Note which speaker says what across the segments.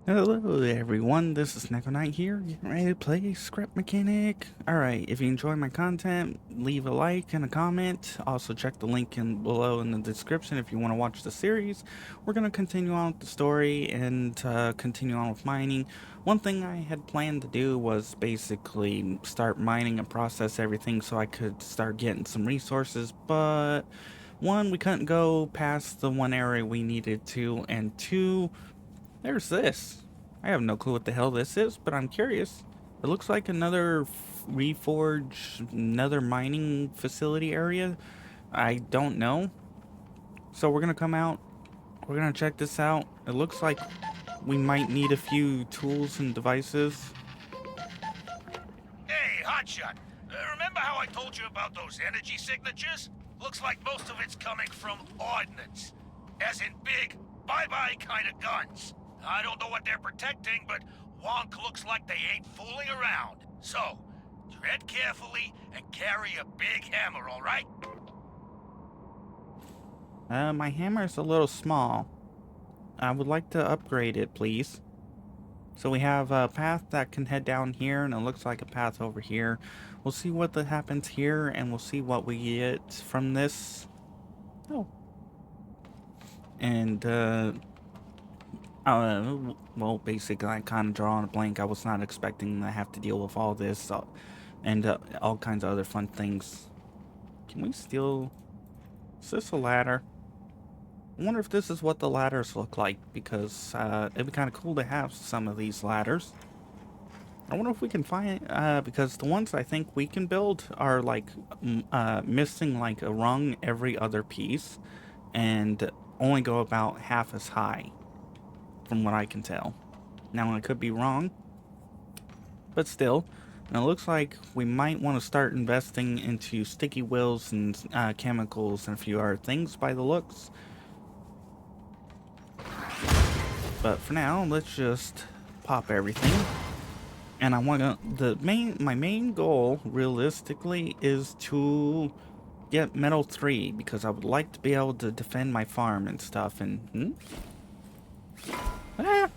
Speaker 1: Hello everyone, this is Neko here, getting ready to play Script Mechanic. Alright, if you enjoy my content, leave a like and a comment. Also check the link below in the description if you want to watch the series. We're going to continue on with the story and continue on with mining. One thing I had planned to do was basically start mining and process everything so I could start getting some resources, but one, we couldn't go past the one area we needed to, and two, there's this. I have no clue what the hell this is, but I'm curious. It looks like another reforge, another mining facility area. I don't know. So we're gonna come out. We're gonna check this out. It looks like we might need a few tools and devices.
Speaker 2: Hey, Hotshot. Remember how I told you about those energy signatures? Looks like most of it's coming from ordnance. As in big, bye-bye kind of guns. I don't know what they're protecting, but Wonk looks like they ain't fooling around. So, tread carefully and carry a big hammer, all right?
Speaker 1: My hammer's a little small. I would like to upgrade it, please. So we have a path that can head down here, and it looks like a path over here. We'll see what happens here, and we'll see what we get from this. Oh. And, well, basically, I kind of draw on a blank. I was not expecting to have to deal with all this, and all kinds of other fun things. Can we steal... Is this a ladder? I wonder if this is what the ladders look like, because it'd be kind of cool to have some of these ladders. I wonder if we can find, because the ones I think we can build are like missing like a rung every other piece and only go about half as high, from what I can tell. Now I could be wrong, but still. And it looks like we might want to start investing into sticky wheels and chemicals and a few other things by the looks. But for now, let's just pop everything. And I want to, my main goal, realistically, is to get Metal 3, because I would like to be able to defend my farm and stuff, and, Ah!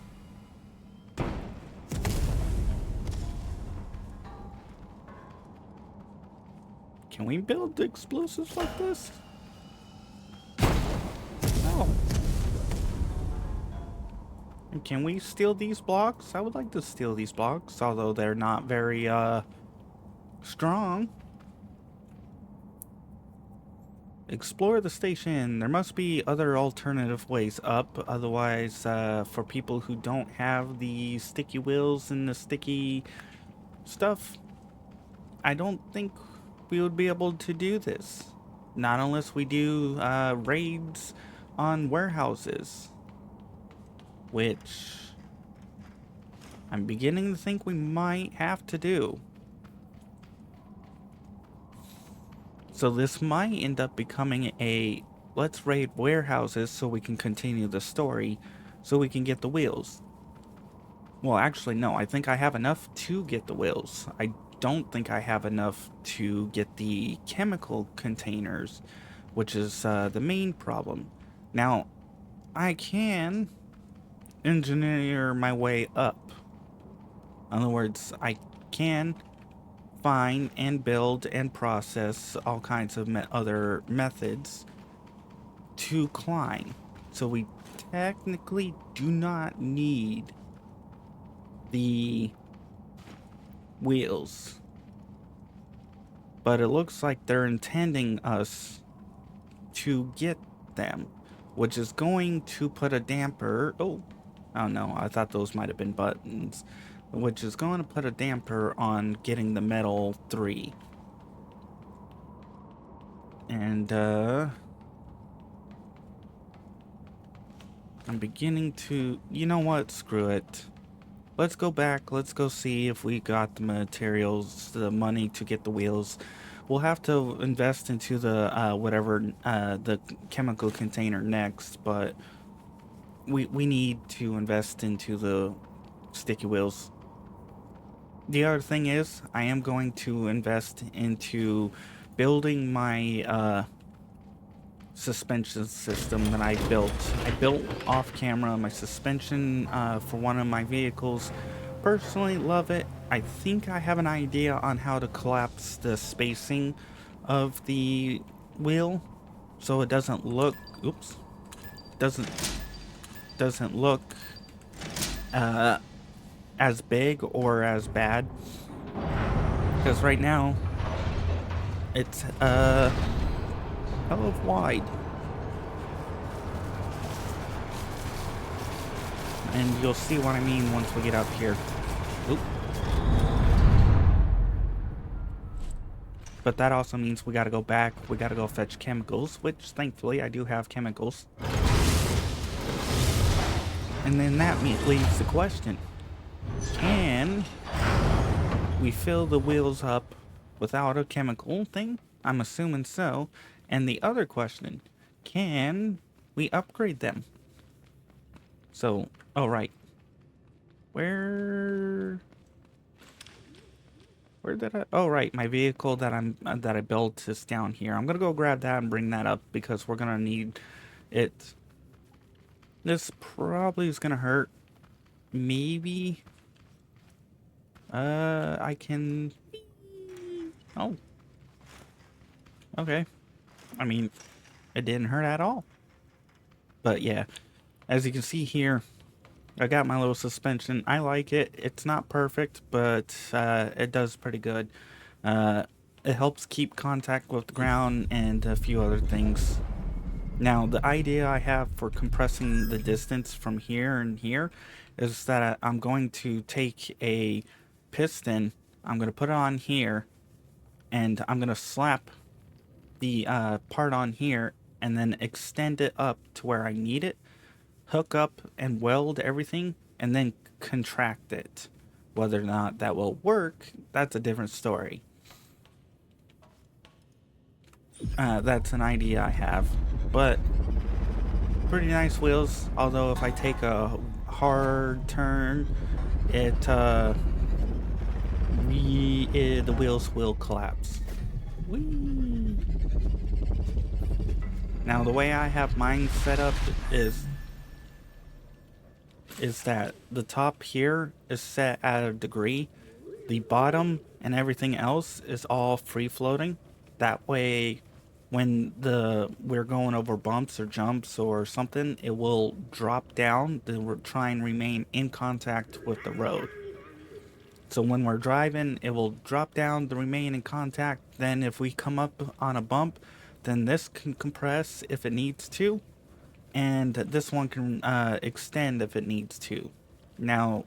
Speaker 1: Can we build explosives like this? No. And can we steal these blocks? I would like to steal these blocks, although they're not very, strong. Explore the station. There must be other alternative ways up. Otherwise, for people who don't have the sticky wheels and the sticky stuff, I don't think we would be able to do this. Not unless we do raids on warehouses. Which I'm beginning to think we might have to do. So this might end up becoming a let's raid warehouses so we can continue the story, so we can get the wheels. Well, actually, no, I think I have enough to get the wheels. I don't think I have enough to get the chemical containers, which is the main problem. Now, I can engineer my way up. In other words, I can find and build and process all kinds of other methods to climb. So we technically do not need the wheels. But it looks like they're intending us to get them, which is going to put a damper. Oh no, I thought those might have been buttons. Which is going to put a damper on getting the Metal 3. And, I'm beginning to... You know what? Screw it. Let's go back. Let's go see if we got the materials, the money to get the wheels. We'll have to invest into the, the chemical container next, but we need to invest into the sticky wheels. The other thing is, I am going to invest into building my suspension system that I built. I built off camera my suspension for one of my vehicles. Personally love it. I think I have an idea on how to collapse the spacing of the wheel so it doesn't look, oops, doesn't look as big or as bad, because right now it's hell of wide, and you'll see what I mean once we get up here. Oop. But that also means we gotta go back, we gotta go fetch chemicals, which thankfully I do have chemicals. And then that leaves the question, can we fill the wheels up without a chemical thing? I'm assuming so. And the other question, can we upgrade them? So, oh right. Where did I? Oh right, my vehicle that I built is down here. I'm gonna go grab that and bring that up because we're gonna need it. This probably is gonna hurt. Maybe. I can. Oh. Okay. I mean, it didn't hurt at all. But yeah, as you can see here, I got my little suspension. I like it. It's not perfect, but it does pretty good. It helps keep contact with the ground and a few other things. Now, the idea I have for compressing the distance from here and here is that I'm going to take a piston, I'm going to put it on here, and I'm going to slap the part on here and then extend it up to where I need it, hook up and weld everything, and then contract it. Whether or not that will work, that's a different story. That's an idea I have, but pretty nice wheels. Although if I take a hard turn, the wheels will collapse. Whee! Now the way I have mine set up is that the top here is set at a degree, the bottom and everything else is all free floating. That way, when we're going over bumps or jumps or something, it will drop down to try and remain in contact with the road. So when we're driving, it will drop down to remain in contact. Then if we come up on a bump, then this can compress if it needs to, and this one can extend if it needs to. Now,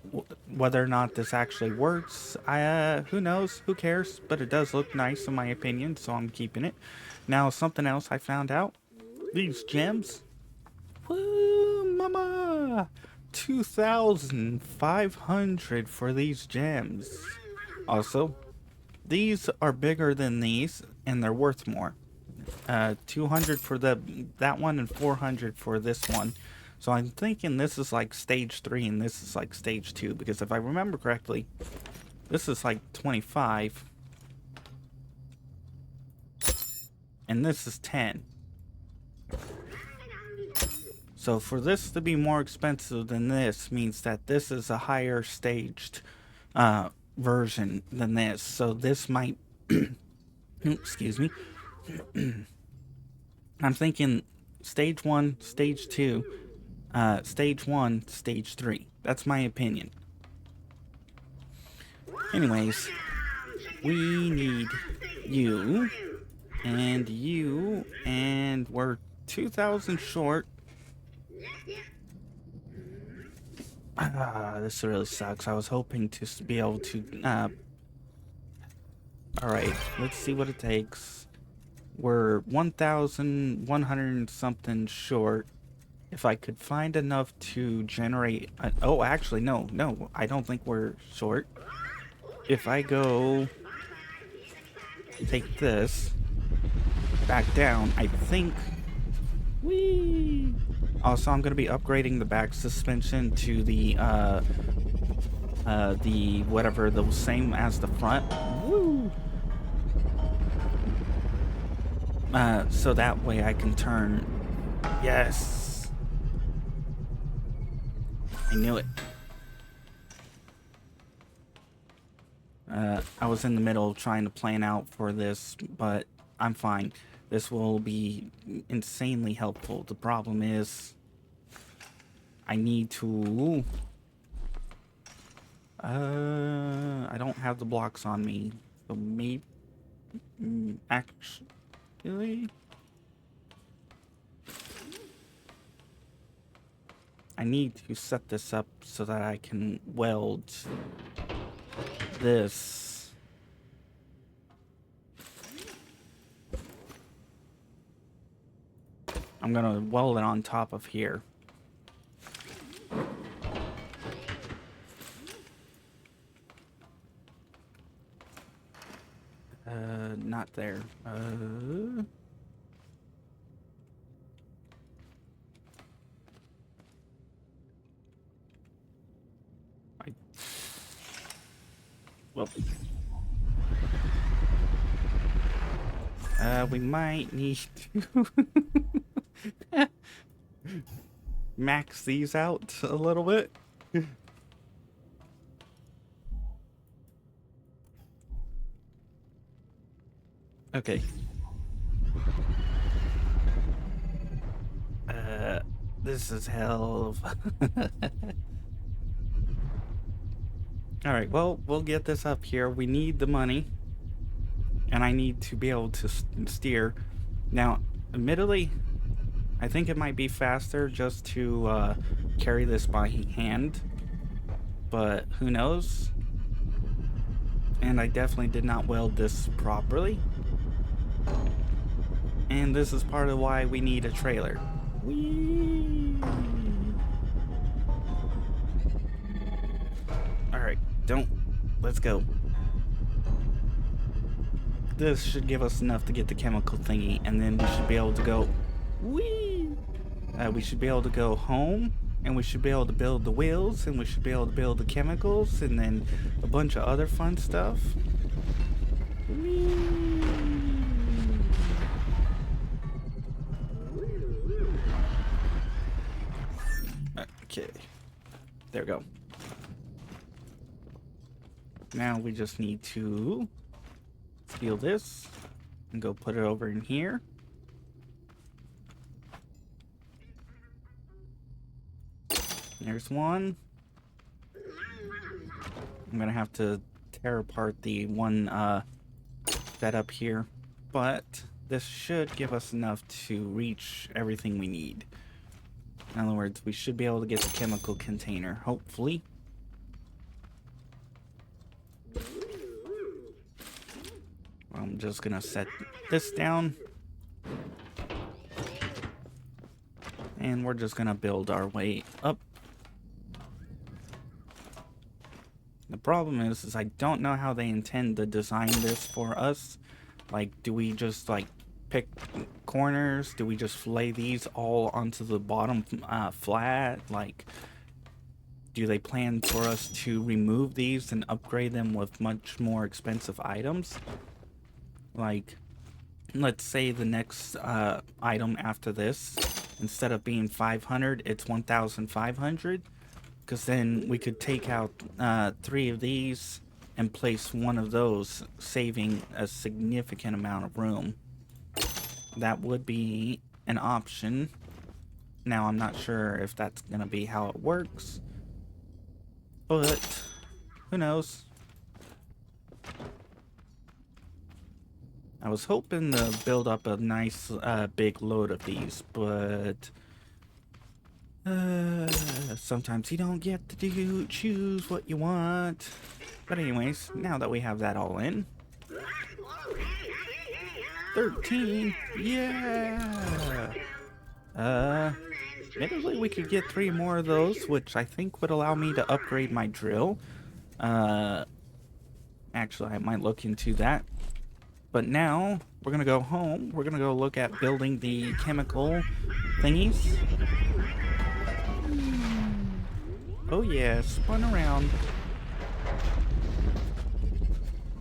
Speaker 1: whether or not this actually works, who knows, who cares, but it does look nice in my opinion, so I'm keeping it. Now, something else I found out, these gems, woo, mama, 2,500 for these gems. Also, these are bigger than these, and they're worth more. 200 for that one and 400 for this one. So I'm thinking this is like stage 3 and this is like stage 2, because if I remember correctly, this is like 25 and this is 10. So for this to be more expensive than this means that this is a higher staged version than this. So this might excuse me. I'm thinking stage 1, stage 2, stage 1, stage 3. That's my opinion. Anyways, we need you, and we're 2,000 short. This really sucks. I was hoping to be able to, alright, let's see what it takes. We're 1,100 something short. If I could find enough to generate... oh, actually, no, I don't think we're short. If I go... take this... back down, I think... whee! Also, I'm going to be upgrading the back suspension to the whatever, the same as the front. Woo! So that way I can turn. Yes, I knew it. I was in the middle of trying to plan out for this, but I'm fine. This will be insanely helpful. The problem is I need to... I don't have the blocks on me. So maybe... actually... I need to set this up so that I can weld this. I'm gonna weld it on top of here. Not there. Well, we might need to max these out a little bit. Okay. This is hell of... Alright, well, we'll get this up here. We need the money. And I need to be able to steer. Now, admittedly, I think it might be faster just to carry this by hand. But who knows? And I definitely did not weld this properly. And this is part of why we need a trailer. Whee! Alright, let's go. This should give us enough to get the chemical thingy, and then we should be able to go... Whee! We should be able to go home, and we should be able to build the wheels, and we should be able to build the chemicals, and then a bunch of other fun stuff. Whee! Okay. There we go. Now we just need to steal this and go put it over in here. There's one. I'm gonna have to tear apart the one setup here, but this should give us enough to reach everything we need. In other words, we should be able to get the chemical container, hopefully. I'm just gonna set this down. And we're just gonna build our way up. The problem is I don't know how they intend to design this for us. Like, do we just like pick corners? Do we just lay these all onto the bottom flat? Like, do they plan for us to remove these and upgrade them with much more expensive items? Like, let's say the next item after this, instead of being 500, it's 1,500. Because then we could take out 3 of these and place one of those, saving a significant amount of room. That would be an option. Now, I'm not sure if that's going to be how it works. But, who knows? I was hoping to build up a nice big load of these, but sometimes you don't get to choose what you want. But anyways, now that we have that all in, 13, yeah. Admittedly, we could get 3 more of those, which I think would allow me to upgrade my drill. Actually, I might look into that. But now, we're gonna go home. We're gonna go look at building the chemical thingies. Oh yeah, spun around.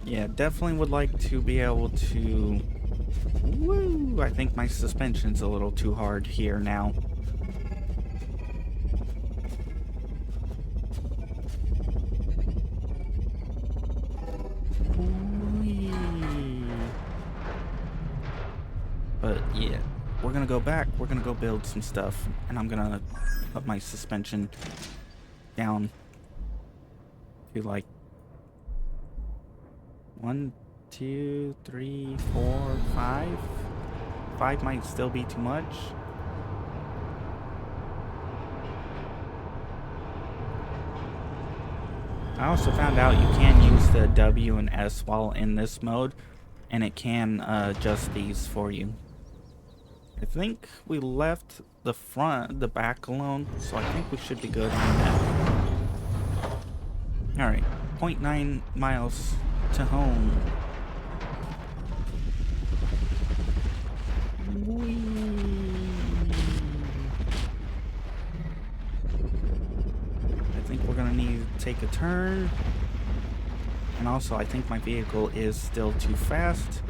Speaker 1: Yeah, definitely would like to be able to Woo! I think my suspension's a little too hard here now. Whee. But yeah, we're gonna go back. We're gonna go build some stuff, and I'm gonna put my suspension down to like 1, 2, 3, 4, 5. 5 might still be too much. I also found out you can use the W and S while in this mode, and it can adjust these for you. I think we left the back alone, so I think we should be good on that. Alright, 0.9 miles to home. I think we're gonna need to take a turn. And also, I think my vehicle is still too fast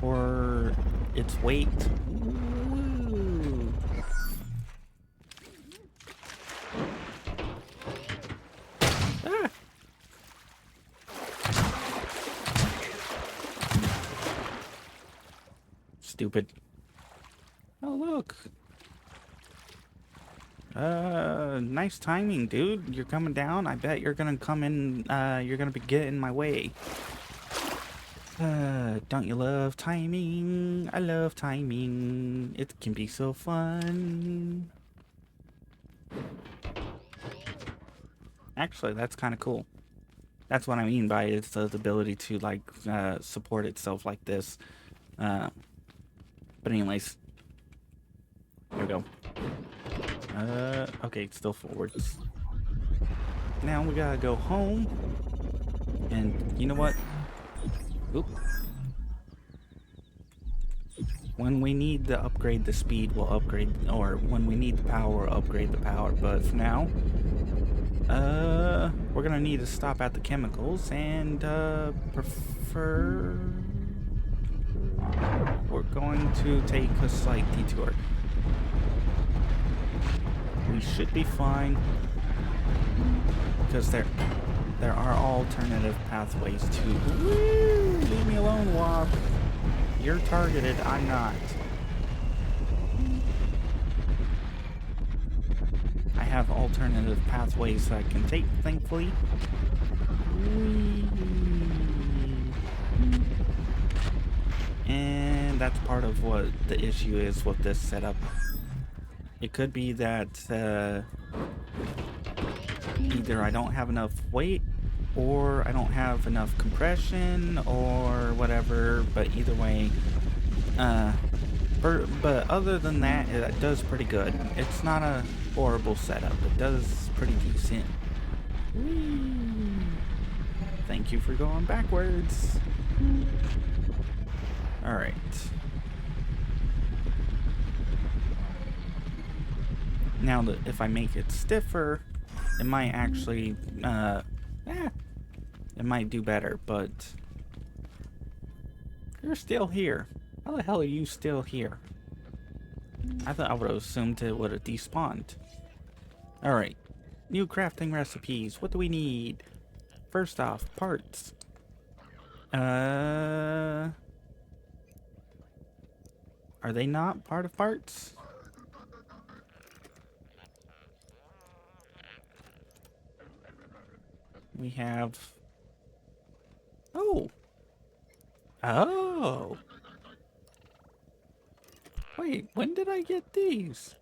Speaker 1: for its weight. Woo. Ah. Stupid. Oh, look. Nice timing, dude. You're coming down. I bet you're gonna come in, you're gonna be getting in my way. Don't you love timing? I love timing. It can be so fun. Actually, that's kind of cool. That's what I mean by its ability to, like, support itself like this. But anyways. Here we go. Okay, it's still forwards. Now we gotta go home. And you know what? Oop. When we need to upgrade the speed, we'll upgrade, or when we need the power, we'll upgrade the power. But for now, we're gonna need to stop at the chemicals and, we're going to take a slight detour. We should be fine because there are alternative pathways to. Woo! Leave me alone, Wob. You're targeted. I'm not. I have alternative pathways that I can take, thankfully. Whee! And that's part of what the issue is with this setup. It could be that either I don't have enough weight, or I don't have enough compression, or whatever, but either way, but other than that, it does pretty good. It's not a horrible setup. It does pretty decent. Whee! Thank you for going backwards. Alright. Now, if I make it stiffer, it might actually, it might do better, but you're still here. How the hell are you still here? I thought I would have assumed it would have despawned. Alright, new crafting recipes. What do we need? First off, parts. Are they not part of parts? We have... Oh! Oh! Wait, when did I get these?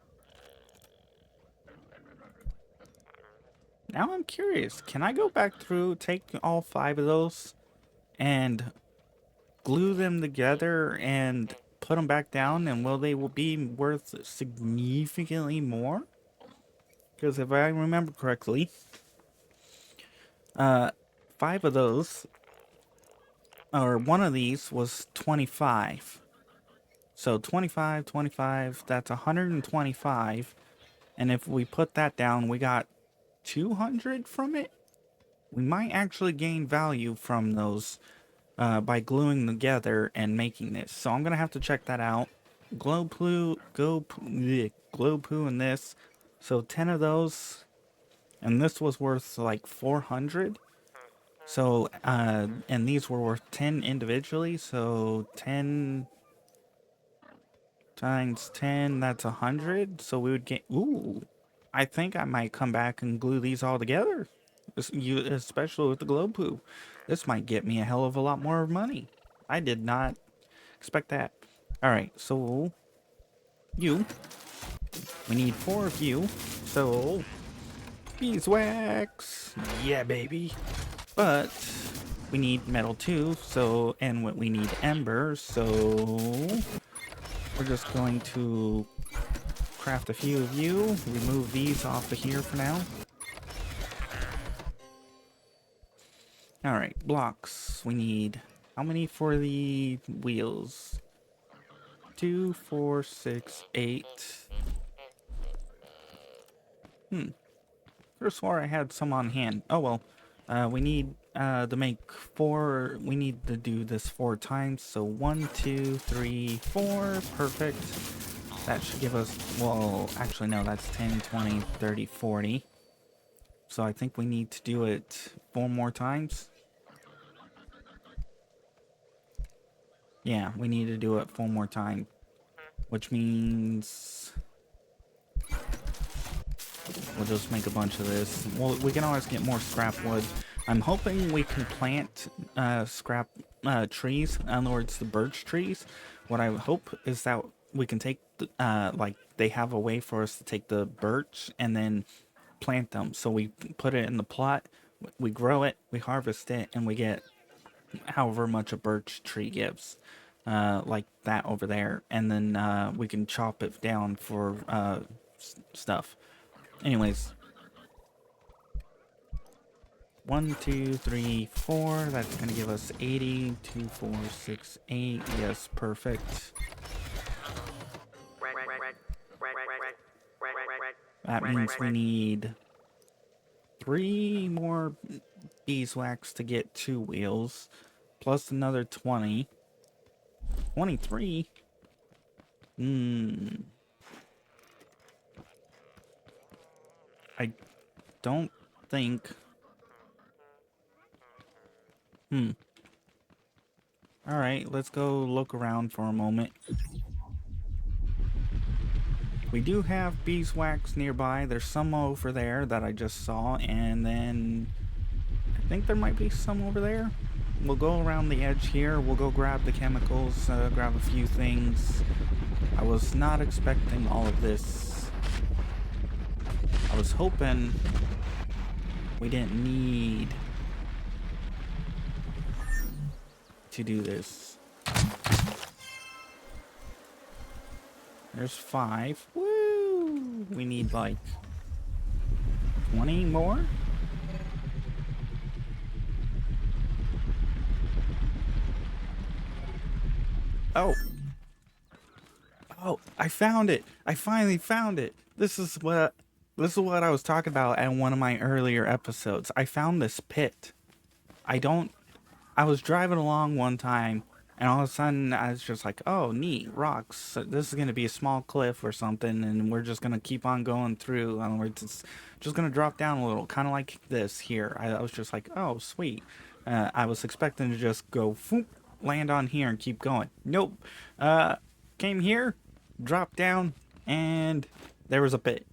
Speaker 1: Now I'm curious. Can I go back through, take all 5 of those, and glue them together and put them back down, and will they be worth significantly more? Because if I remember correctly, 5 of those, or one of these was 25. So 25, 25, that's 125. And if we put that down, we got 200 from it. We might actually gain value from those by gluing together and making this. So I'm gonna have to check that out. Glow poo, glow poo, and this. So 10 of those, and this was worth like 400. So and these were worth 10 individually. So 10 times 10, that's 100. So we would get. Ooh, I think I might come back and glue these all together. Especially with the glow poo. This might get me a hell of a lot more money. I did not expect that. Alright, so you. We need 4 of you. So beeswax. Yeah, baby. But we need metal too. So, and we need embers. So we're just going to craft a few of you. Remove these off of here for now. Alright, blocks. We need how many for the wheels? 2, 4, 6, 8. Could have swore I had some on hand. Oh well. We need to make 4. We need to do this 4 times. So 1, 2, 3, 4. Perfect. That should give us. Well, actually, no, that's 10, 20, 30, 40. So I think we need to do it 4 more times. Yeah, we need to do it 4 more times. Which means we'll just make a bunch of this. Well, we can always get more scrap wood. I'm hoping we can plant scrap trees. In other words, the birch trees. What I hope is that we can take, like, they have a way for us to take the birch and then plant them. So we put it in the plot, we grow it, we harvest it, and we get however much a birch tree gives. Like that over there. And then we can chop it down for stuff. Anyways, 1, 2, 3, 4. That's gonna give us 80. 2, 4, 6, 8. Yes, perfect. That means we need 3 more beeswax to get 2 wheels, plus another 20. 23. I don't think. Alright, let's go look around for a moment. We do have beeswax nearby. There's some over there that I just saw, and then I think there might be some over there. We'll go around the edge here. We'll go grab the chemicals, grab a few things. I was not expecting all of this. I was hoping we didn't need to do this. There's 5. Woo! We need like 20 more. Oh. Oh, I found it. I finally found it. This is what I was talking about in one of my earlier episodes. I found this pit. I was driving along one time, and all of a sudden I was just like, oh, neat, rocks. So this is going to be a small cliff or something, and we're just going to keep on going through. In other words, it's just going to drop down a little, kind of like this here. I was just like, oh, sweet. I was expecting to just go, whoop, land on here and keep going. Nope. Came here, dropped down, and there was a pit.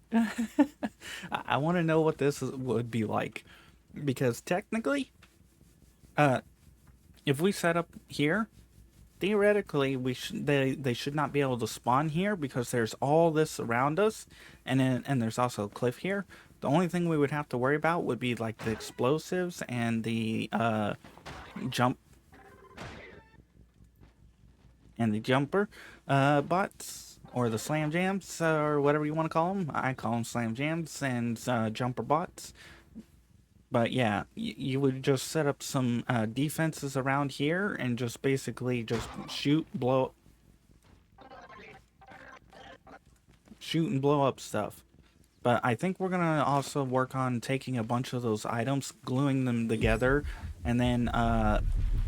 Speaker 1: I want to know what this would be like, because technically, if we set up here, theoretically they should not be able to spawn here because there's all this around us, and there's also a cliff here. The only thing we would have to worry about would be like the explosives and the jumper bots, or the slam jams, or whatever you want to call them. I call them slam jams and jumper bots. But yeah, you would just set up some defenses around here and just basically just shoot and blow up stuff. But I think we're gonna also work on taking a bunch of those items, gluing them together, and then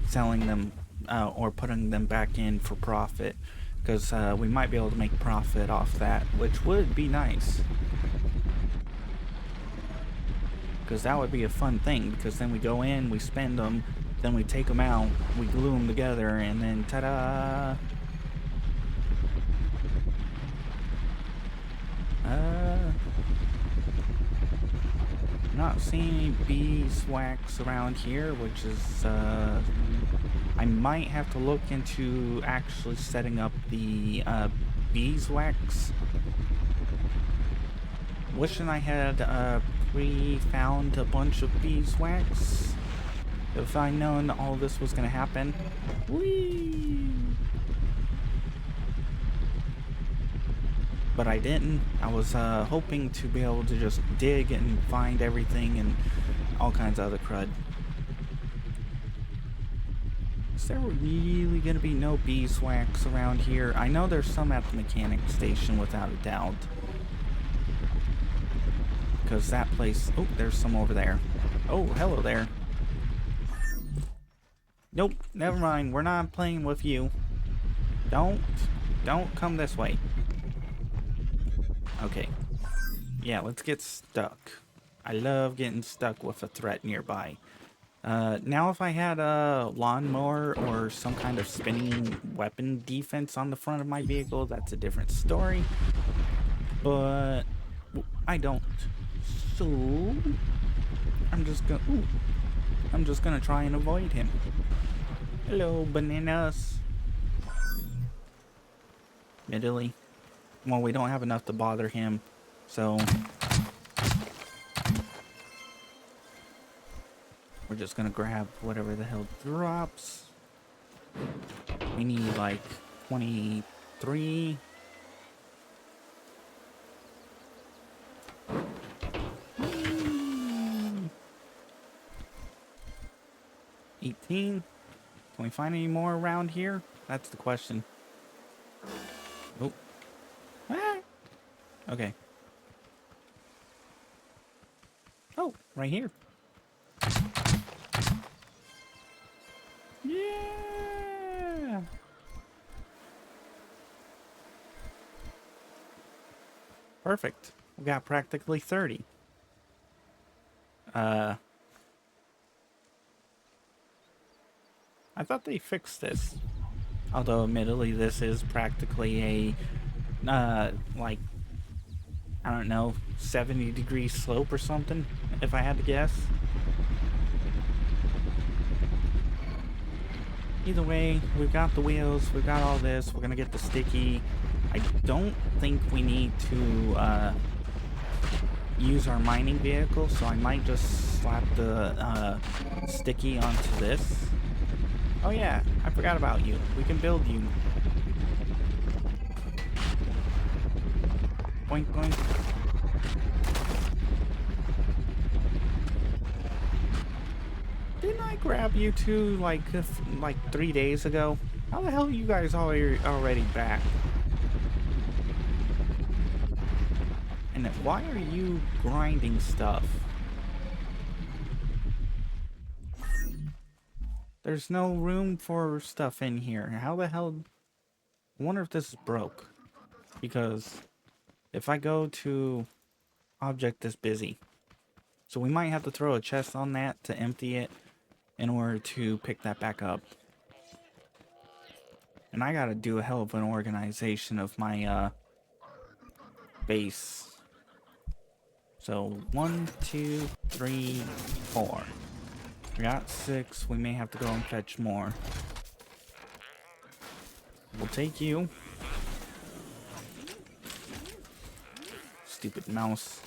Speaker 1: selling them or putting them back in for profit, because we might be able to make profit off that, which would be nice. Because that would be a fun thing, because then we go in, we spend them, then we take them out, we glue them together, and then ta-da! Not seeing any beeswax around here, which is, I might have to look into actually setting up the, beeswax. Wishing I had, pre-found a bunch of beeswax. If I'd known all this was gonna happen. Whee! But I didn't. I was hoping to be able to just dig and find everything and all kinds of other crud. Is there really gonna be no beeswax around here? I know there's some at the mechanic station without a doubt. Because that place... Oh, there's some over there. Oh, hello there. Nope, never mind. We're not playing with you. Don't come this way. Okay. Yeah, let's get stuck. I love getting stuck with a threat nearby. Now if I had a lawnmower or some kind of spinning weapon defense on the front of my vehicle, that's a different story. But I don't. So I'm just gonna try and avoid him. Hello, bananas. Admittedly. Well, we don't have enough to bother him, so we're just gonna grab whatever the hell drops. We need like 23. Mm. 18. Can we find any more around here? That's the question. Oh. Ah. Okay. Oh, right here. Yeah. Perfect. We got practically 30. I thought they fixed this. Although, admittedly, this is practically a, like, I don't know, 70-degree slope or something, if I had to guess. Either way, we've got the wheels, we've got all this, we're gonna get the sticky. I don't think we need to, use our mining vehicle, so I might just slap the, sticky onto this. Oh yeah, I forgot about you. We can build you. Boink, boink. Didn't I grab you two like 3 days ago? How the hell are you guys already back? And why are you grinding stuff? There's no room for stuff in here. How the hell... I wonder if this is broke. Because if I go to object is busy. So we might have to throw a chest on that to empty it in order to pick that back up. And I gotta do a hell of an organization of my base. So 1, 2, 3, 4. We got 6. We may have to go and fetch more. We'll take you. Stupid mouse.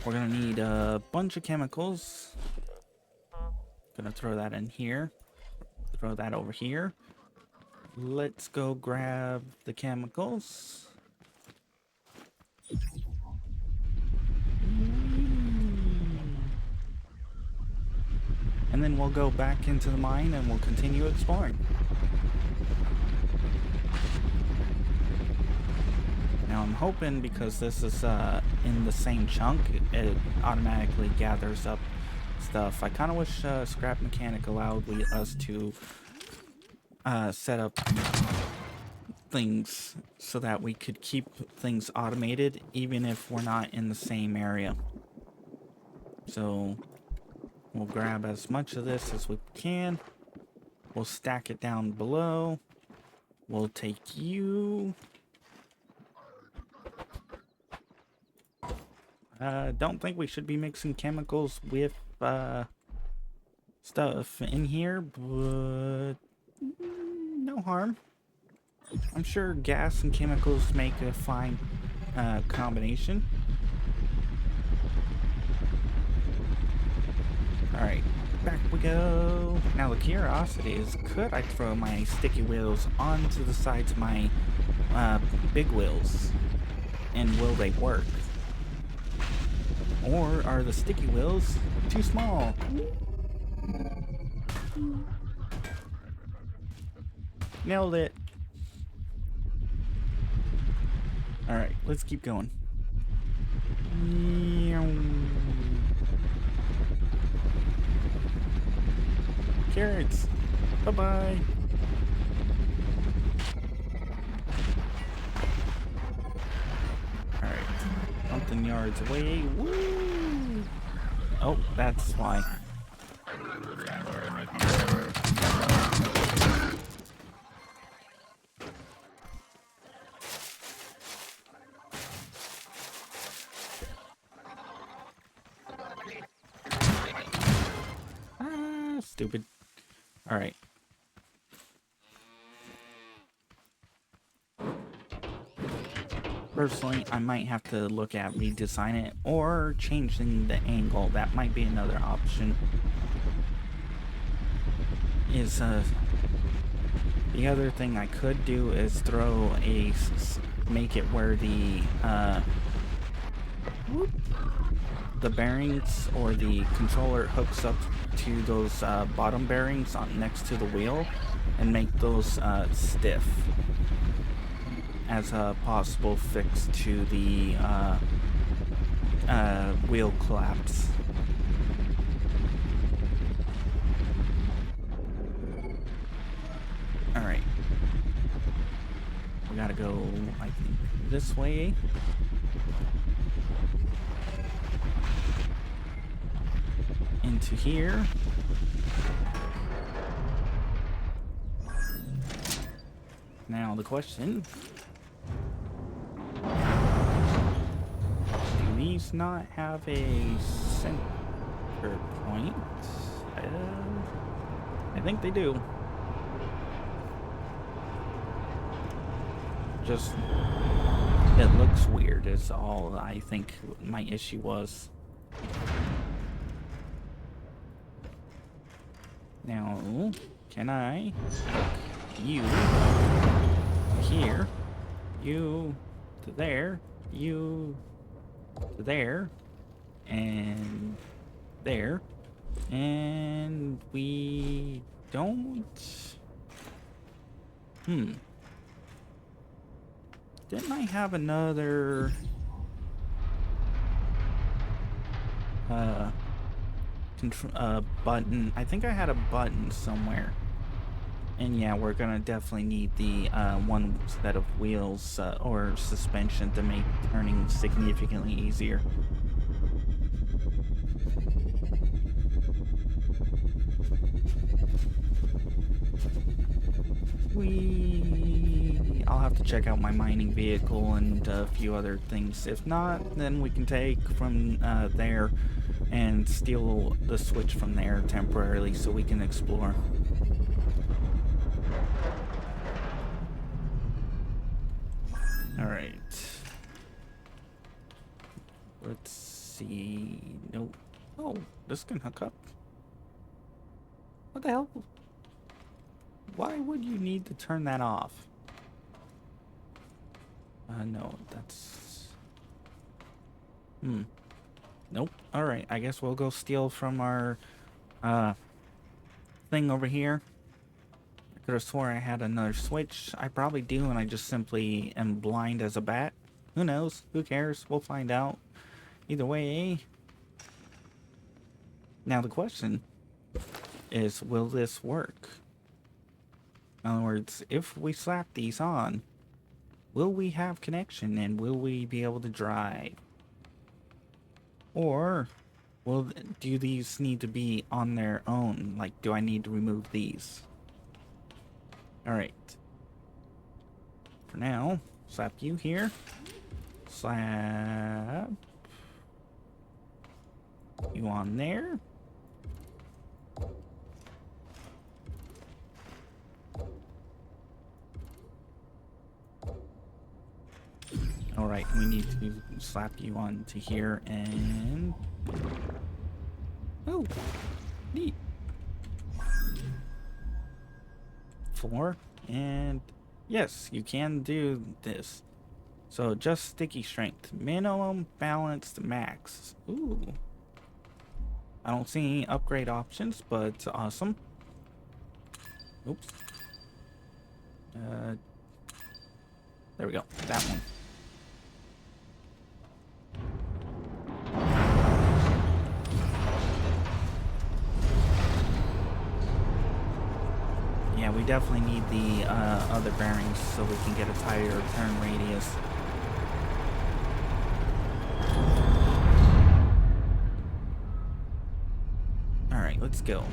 Speaker 1: We're gonna need a bunch of chemicals. Gonna throw that in here. Throw that over here. Let's go grab the chemicals. And then we'll go back into the mine and we'll continue exploring. Now I'm hoping, because this is in the same chunk, it automatically gathers up stuff. I kind of wish Scrap Mechanic allowed us to set up things so that we could keep things automated even if we're not in the same area. So we'll grab as much of this as we can. We'll stack it down below. We'll take you. Don't think we should be mixing chemicals with stuff in here, but no harm. I'm sure gas and chemicals make a fine combination. Alright, back we go. Now the curiosity is, could I throw my sticky wheels onto the sides of my big wheels? And will they work? Or are the sticky wheels too small? Nailed it. Alright, let's keep going. Carrots. Bye-bye. Alright. Something yards away. Woo! Oh, that's why. Stupid. Alright. Personally, I might have to look at redesign it or changing the angle. That might be another option. The other thing I could do is throw make it where the bearings or the controller hooks up to those bottom bearings next to the wheel and make those stiff as a possible fix to the wheel collapse. Alright. We gotta go, I think, this way. Into here. Now the question, do these not have a center point? I think they do. Just, it looks weird is all I think my issue was. Now, can I hook you here, you to there, you to there, and there, and we don't? Didn't I have another button? I think I had a button somewhere. And yeah, we're gonna definitely need the one set of wheels or suspension to make turning significantly easier. I'll have to check out my mining vehicle and a few other things. If not, then we can take from there and steal the switch from there temporarily so we can explore. Alright. Let's see. Nope. Oh, this can hook up. What the hell? Why would you need to turn that off? No, that's... Nope. Alright, I guess we'll go steal from our, thing over here. I could have sworn I had another switch. I probably do, and I just simply am blind as a bat. Who knows? Who cares? We'll find out. Either way... Now the question is, will this work? In other words, if we slap these on, will we have connection and will we be able to drive? Or do these need to be on their own? Like, do I need to remove these? Alright. For now, slap you here. Slap you on there. Alright, we need to slap you onto here and... Oh, neat. 4, and yes, you can do this. So just sticky strength. Minimum balanced max. Ooh. I don't see any upgrade options, but awesome. Oops. There we go. That one. Yeah, we definitely need the other bearings so we can get a tighter turn radius. Alright, let's go.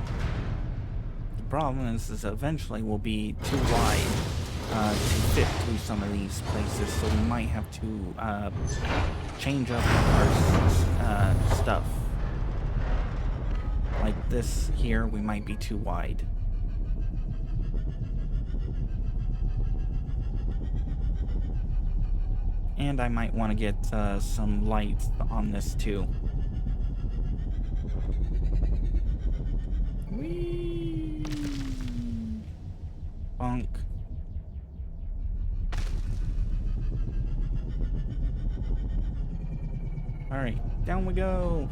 Speaker 1: The problem is eventually we'll be too wide to fit through some of these places, so we might have to change up our stuff. Like this here, we might be too wide. And I might want to get some lights on this too. Whee! Bonk. Alright, down we go.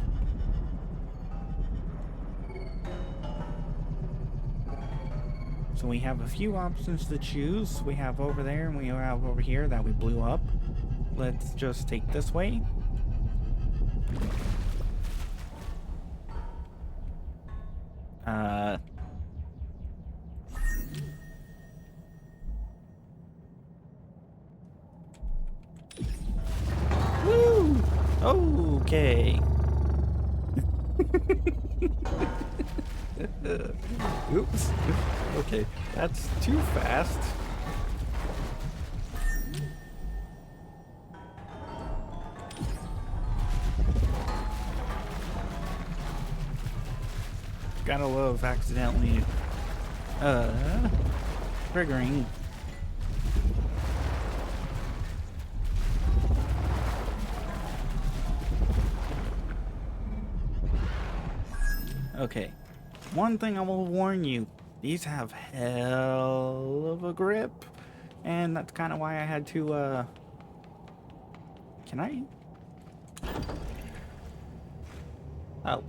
Speaker 1: So we have a few options to choose. We have over there and we have over here that we blew up. Let's just take this way. Woo! Okay. Oops. Okay, that's too fast. Gotta love accidentally triggering. Okay, one thing I will warn you, these have hell of a grip, and that's kind of why I had to can I? Oh,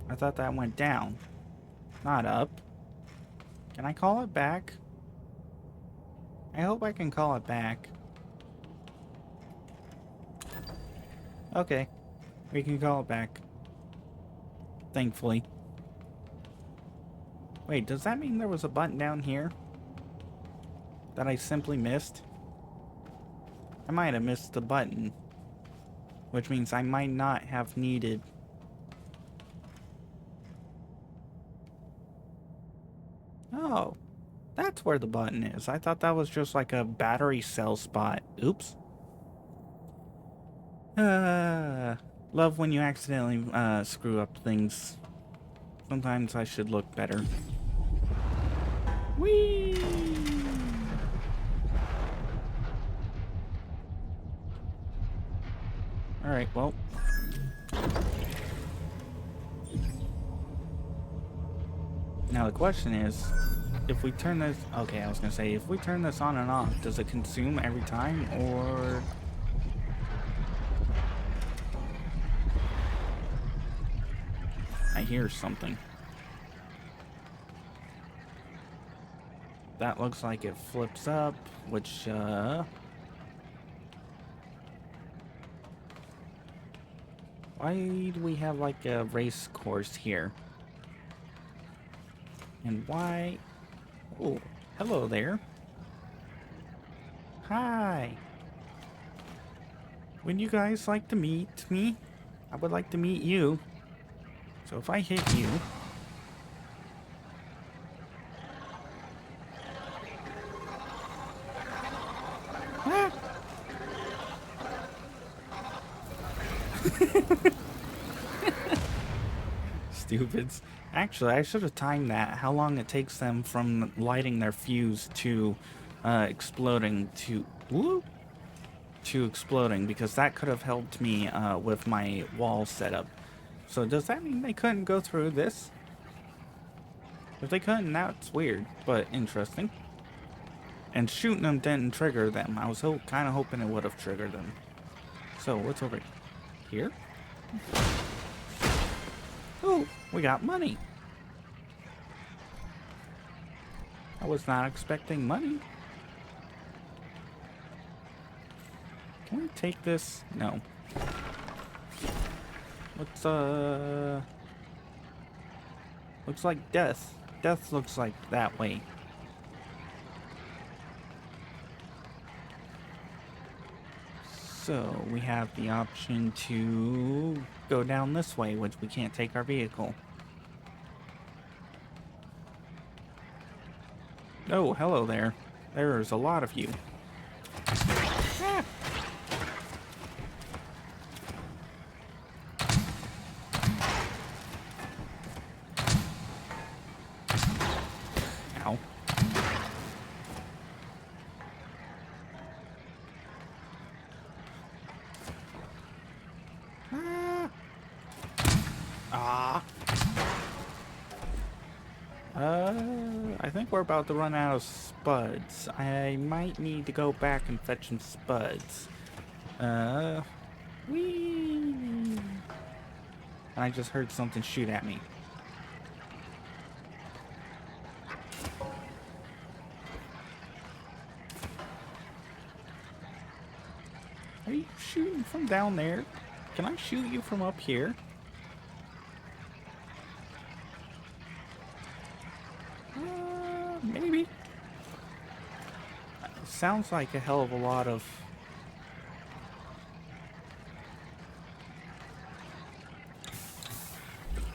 Speaker 1: I thought that went down, not up. Can I call it back? I hope I can call it back. Okay, we can call it back. Thankfully. Wait, does that mean there was a button down here that I simply missed? I might have missed the button, which means I might not have needed. Oh, that's where the button is. I thought that was just like a battery cell spot. Oops. Love when you accidentally screw up things. Sometimes I should look better. Whee! Alright, well. Now the question is, if we turn this... Okay, I was gonna say, if we turn this on and off, does it consume every time, or... I hear something. That looks like it flips up, which, Why do we have like a race course here? And why? Oh, hello there. Hi. Would you guys like to meet me? I would like to meet you. So if I hit you... Ah! Stupids. Actually, I should have timed that. How long it takes them from lighting their fuse to exploding to... Whoop! To exploding, because that could have helped me with my wall setup. So does that mean they couldn't go through this? If they couldn't, that's weird, but interesting. And shooting them didn't trigger them. I was kind of hoping it would have triggered them. So what's over here? Oh, we got money. I was not expecting money. Can we take this? No. What's looks like death. Death looks like that way. So we have the option to go down this way, which we can't take our vehicle. Oh, hello there. There's a lot of you. Ah. Ow. Ah. I think we're about to run out of spuds. I might need to go back and fetch some spuds. Whee! I just heard something shoot at me. Are you shooting from down there? Can I shoot you from up here? Maybe. Sounds like a hell of a lot of...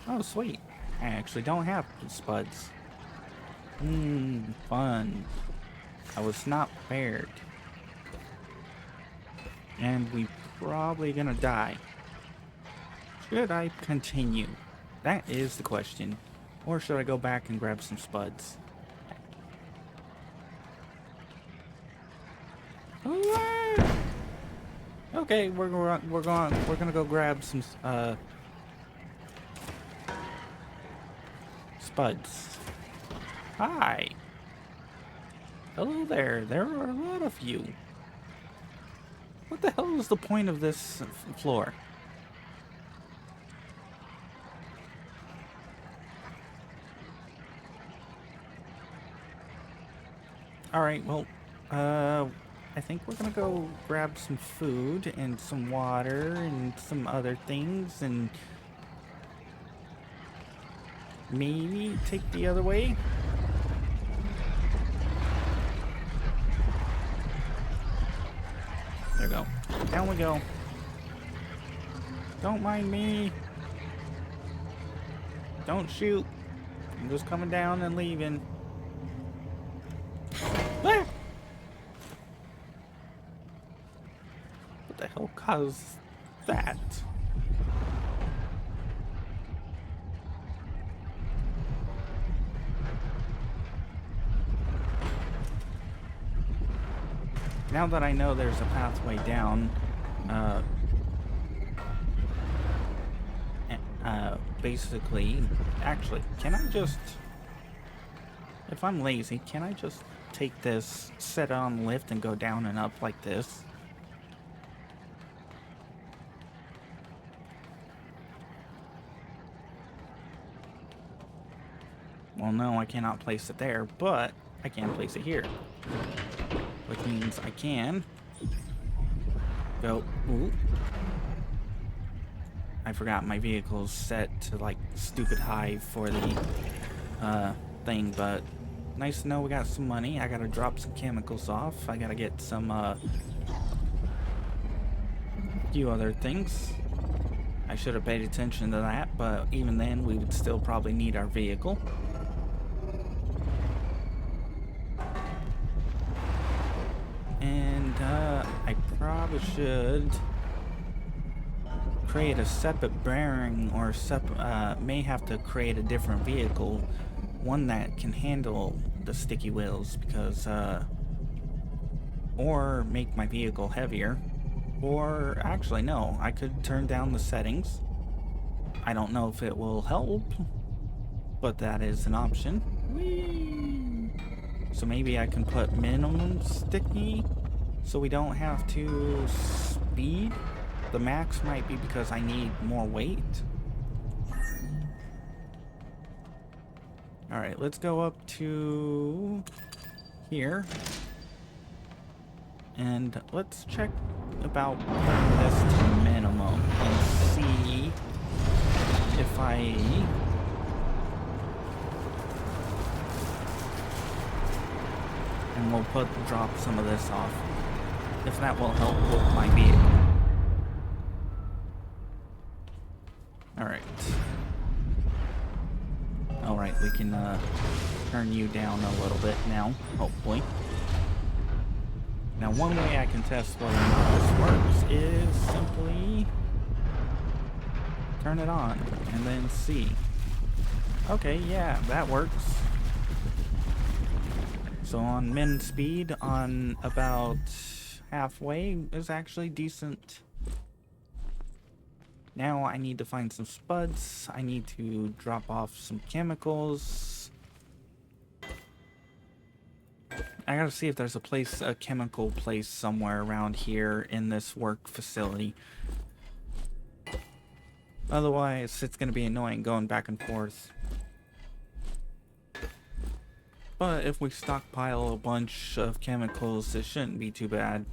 Speaker 1: Oh, sweet. I actually don't have spuds. Fun. I was not prepared. And we probably gonna die. Should I continue? That is the question. Or should I go back and grab some spuds? Okay, we're gonna go grab some spuds. Hi. Hello there. There are a lot of you. What the hell is the point of this floor? Alright, well, I think we're gonna go grab some food and some water and some other things and maybe take the other way. There we go. Down we go. Don't mind me. Don't shoot. I'm just coming down and leaving. Ah! What the hell caused that? Now that I know there's a pathway down, basically, actually, can I just, if I'm lazy, can I just take this, set it on lift, and go down and up like this? Well, no, I cannot place it there, but I can place it here. Which means I can go. Ooh. I forgot my vehicle's set to like stupid high for the thing, but nice to know we got some money. I gotta drop some chemicals off. I gotta get some few other things. I should have paid attention to that, but even then we would still probably need our vehicle. And I probably should create a separate bearing, or may have to create a different vehicle, one that can handle the sticky wheels, because or make my vehicle heavier, or actually no, I could turn down the settings. I don't know if it will help, but that is an option. Whee! So maybe I can put minimum sticky so we don't have to speed. The max might be because I need more weight. Alright, let's go up to here. And let's check about putting this to minimum and see if and we'll drop some of this off, if that will help with my vehicle. Alright, we can turn you down a little bit now, hopefully. Now, one way I can test whether or not this works is simply turn it on and then see. Okay, yeah, that works. So on min speed, on about halfway, is actually decent. Now I need to find some spuds. I need to drop off some chemicals. I gotta see if there's a chemical place somewhere around here in this work facility. Otherwise, it's gonna be annoying going back and forth. But if we stockpile a bunch of chemicals, it shouldn't be too bad.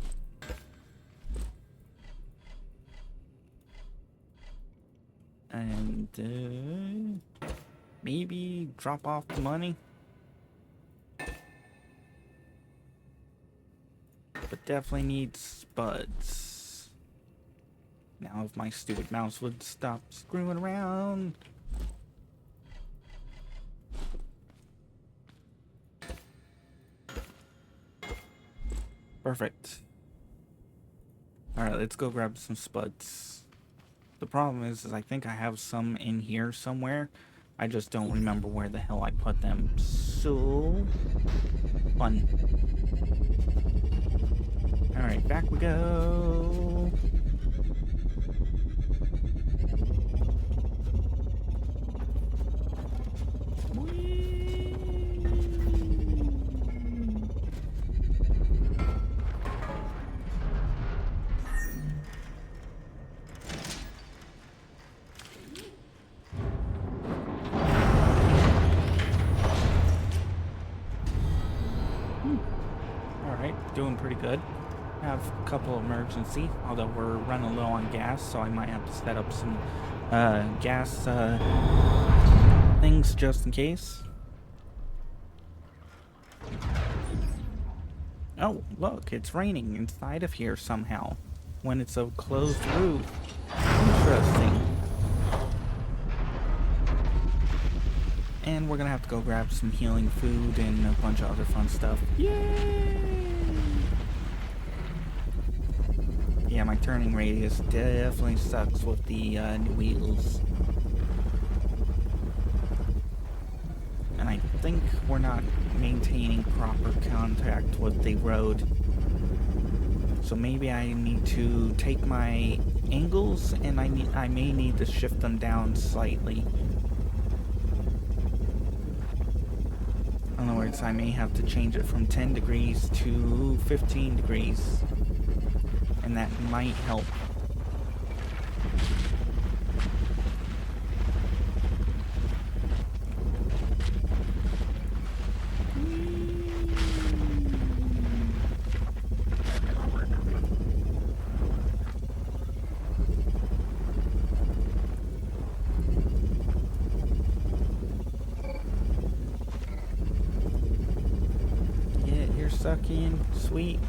Speaker 1: And maybe drop off the money. But definitely need spuds. Now if my stupid mouse would stop screwing around. Perfect. Alright, let's go grab some spuds. The problem is I think I have some in here somewhere. I just don't remember where the hell I put them. So fun. Alright, back we go. Doing pretty good. Have a couple emergency, although we're running low on gas, so I might have to set up some gas things just in case. Oh, look, it's raining inside of here somehow when it's a closed roof. Interesting. And we're gonna have to go grab some healing food and a bunch of other fun stuff. Yay! Yeah, my turning radius definitely sucks with the new wheels. And I think we're not maintaining proper contact with the road. So maybe I need to take my angles and I may need to shift them down slightly. In other words, I may have to change it from 10 degrees to 15 degrees. And that might help. stuck in. Sweet.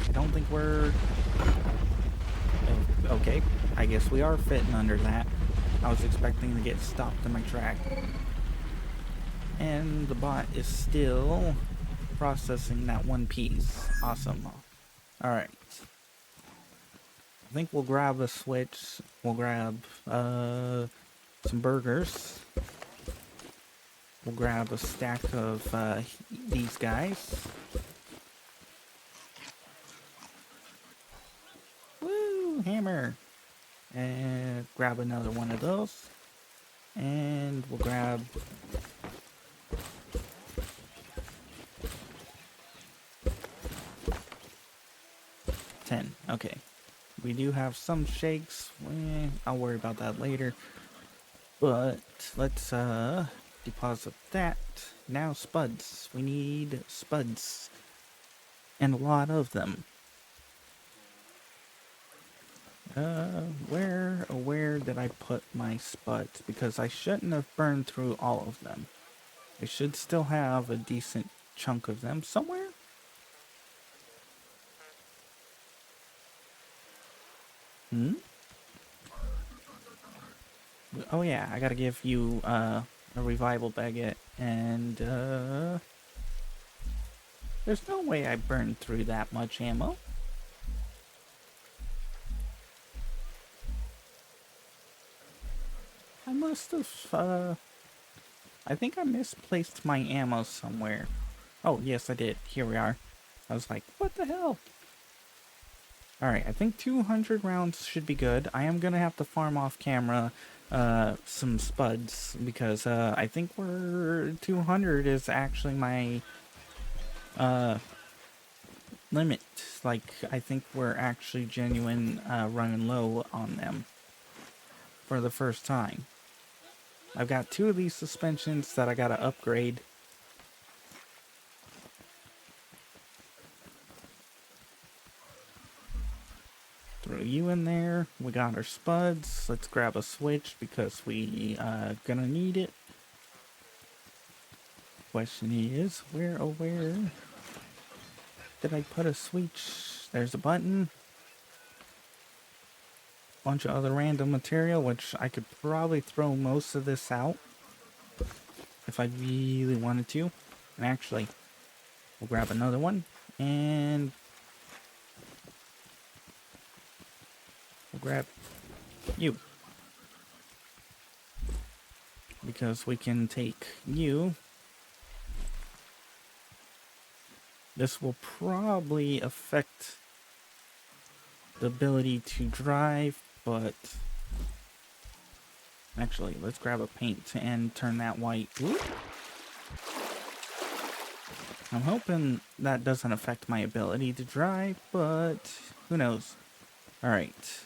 Speaker 1: I don't think we're... Okay, I guess we are fitting under that. I was expecting to get stopped in my track. And the bot is still processing that one piece. Awesome. Alright. I think we'll grab a switch. We'll grab some burgers. We'll grab a stack of these guys. Woo! Hammer! And grab another one of those. And we'll grab... 10. Okay. We do have some shakes. I'll worry about that later. But let's deposit that. Now spuds. We need spuds. And a lot of them. Where did I put my spuds? Because I shouldn't have burned through all of them. I should still have a decent chunk of them somewhere. Oh yeah, I gotta give you a revival baguette, and there's no way I burned through that much ammo. I must have, I think I misplaced my ammo somewhere. Oh, yes I did. Here we are. I was like, what the hell? Alright, I think 200 rounds should be good. I am gonna have to farm off camera some spuds, because I think 200 is actually my limit. Like, I think we're actually genuine running low on them for the first time. I've got 2 of these suspensions that I gotta upgrade. Throw you in there. We got our spuds. Let's grab a switch because we gonna need it. Question is, where did I put a switch? There's a button. Bunch of other random material, which I could probably throw most of this out if I really wanted to. And actually, we'll grab another one and we'll grab you, because we can take you. This will probably affect the ability to drive, but actually, let's grab a paint and turn that white. Ooh. I'm hoping that doesn't affect my ability to drive, but who knows. Alright.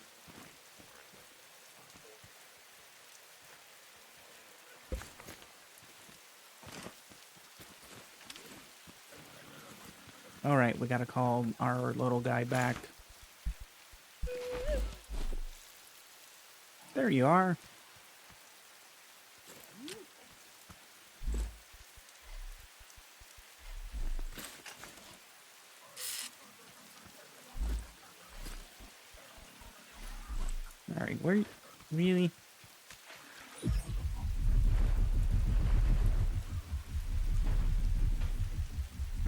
Speaker 1: Alright, we gotta call our little guy back. There you are. Alright, where... Really?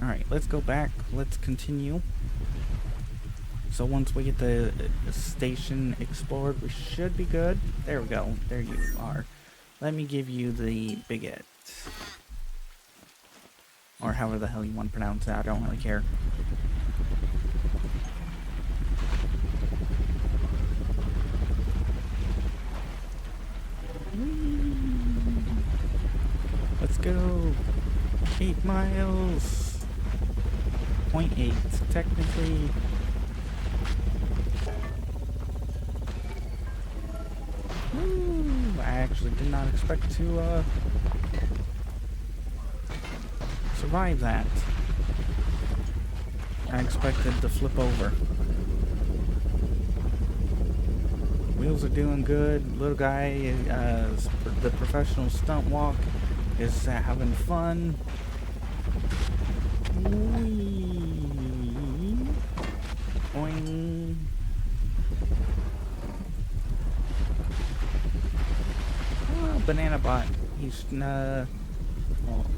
Speaker 1: Alright, let's go back. Let's continue. So once we get the station explored, we should be good. There we go. There you are. Let me give you the baguette. Or however the hell you want to pronounce that. I don't really care. Let's go. 8 miles. 0.8 technically. I actually did not expect to survive that. I expected to flip over. Wheels are doing good. Little guy, the professional stunt walk, is having fun. Whee. Oh, Banana Bot. He's, well,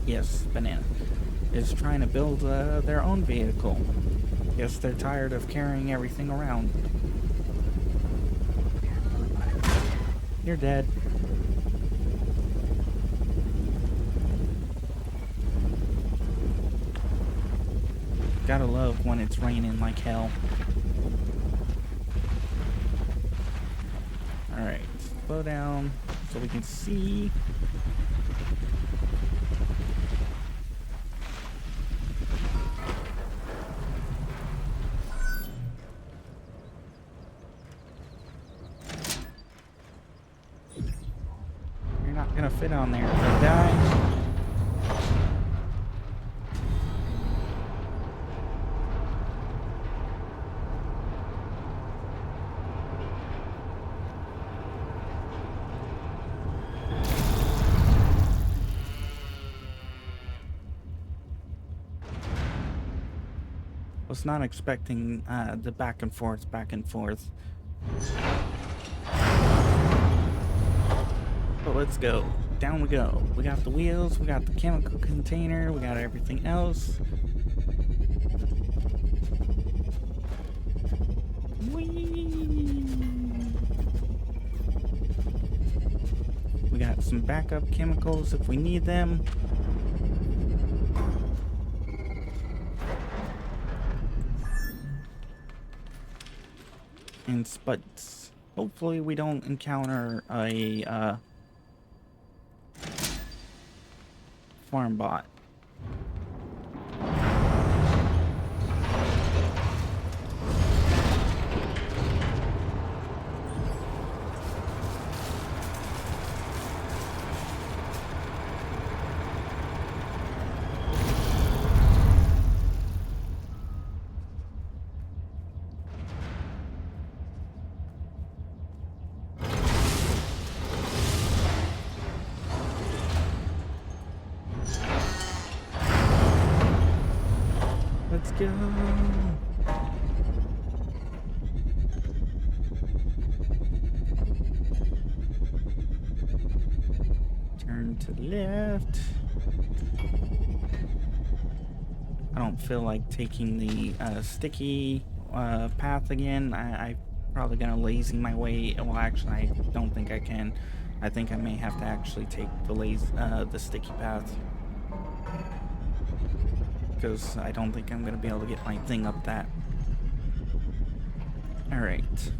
Speaker 1: yes, Banana is trying to build their own vehicle. Guess they're tired of carrying everything around. You're dead. Gotta love when it's raining like hell. Alright, slow down so we can see. You're not gonna fit on there. You'll die. Was not expecting the back and forth. But let's go. Down we go. We got the wheels, we got the chemical container, we got everything else. Whee! We got some backup chemicals if we need them. And spuds. Hopefully we don't encounter a farm bot. Let's go. Turn to the left. I don't feel like taking the sticky path again. I'm probably gonna lazy my way. Well, actually, I don't think I can. I think I may have to actually take the sticky path, because I don't think I'm gonna be able to get my thing up that. All right.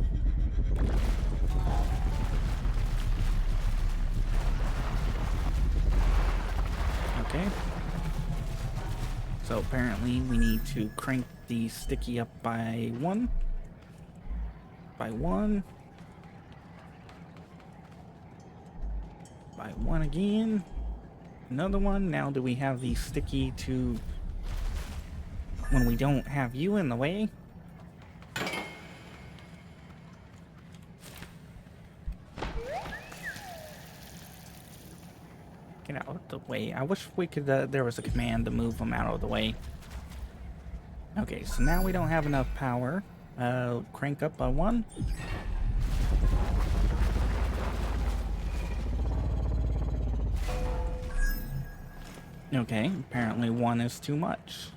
Speaker 1: Okay. So apparently we need to crank the sticky up by one. By one. By one again. Another one. Now do we have the sticky to... when we don't have you in the way? Get out of the way. I wish we could, there was a command to move them out of the way. Okay, so now we don't have enough power. Crank up by one. Okay, apparently one is too much.